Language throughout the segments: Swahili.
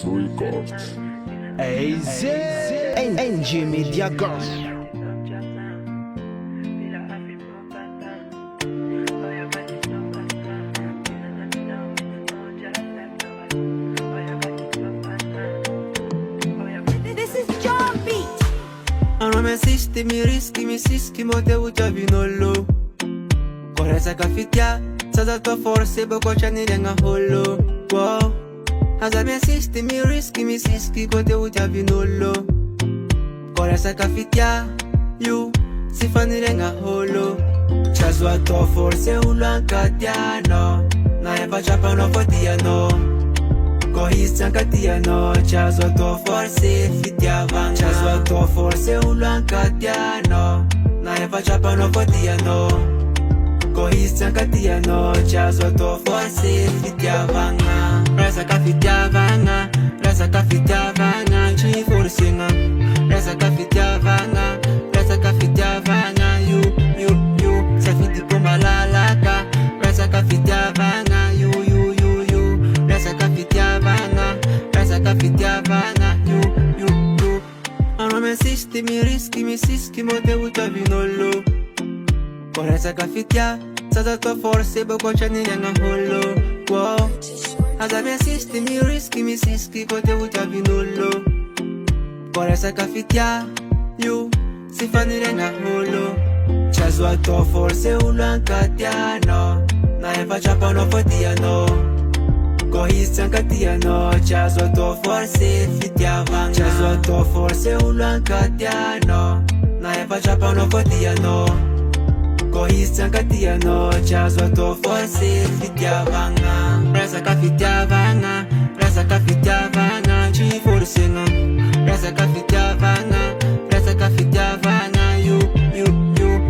Records. AZ NG Media Group. This is John Beat. Ano me sisti mi riski mi siski mo te ucha vinolo. Koresa kafitia Saza to force boko chani lenga holo. Wow. Aza me sisti mi riski mi siski ko te ucha vinolo. Koresa kafitia You sifani lenga holo. Chazwa to force ulanka tiano. Na eva chapa no fotiano. Kohista katiano, chazwa to force fitiavanga. Chazwa to force ulanka tiano. Na eva chapa no fotiano. Kohista katiano, chazwa to force fitiavanga. Rasa ka fitiavanga, rasa ka fitiavanga, chi forcinga. Rasa ka fitiavanga, rasa ka fitiavanga, you, sa fiti pumalalaka. Rasa ka fitiavanga, you. Rasa ka fitiavanga, you. Ano me sisti mi riski mi siski mo te uta vinolo. Koresa ka fitia, saza to force boko chani lenga holo. Wow. Aza me sisti mi riski mi siski ko te uta vinolo. Koresa ka fitia, you sifani lenga holo. Chazwa to force ulanka tiano. Na eva chapa no fotiano. Kohista katiano, chazwa to force fitiavanga. Chazwa to force ulanka tiano. Na eva chapa no fotiano. Kohista katiano, chazwa to force fitiavanga. Rasa ka fitiavanga, rasa ka fitiavanga, chi forcinga. Rasa ka fitiavanga, rasa ka fitiavanga, you.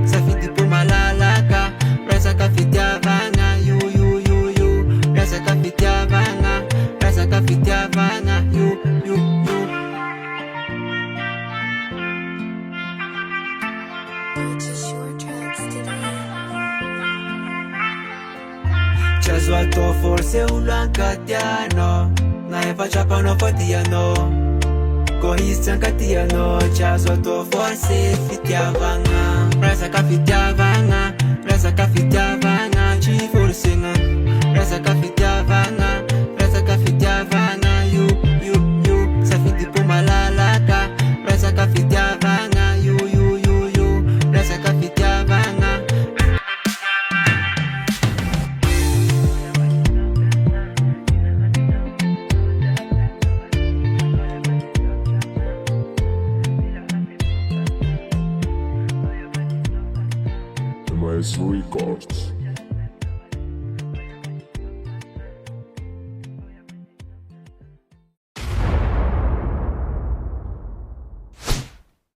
Sa fiti pumalalaka. Rasa ka fitiavanga, you. Rasa ka fitiavanga, you. Purchase your tracks today. Chazwa to force ulanka tiano. Na eva chapa no fotiano. Kohista katiano, chazwa to force fitiavanga. Rasa ka fitiavanga, chi forcinga. Rasa ka fitiavanga, you. Sa fiti pumalalaka. Rasa ka fitiavanga, you. Rasa ka fitiavanga. MS Records.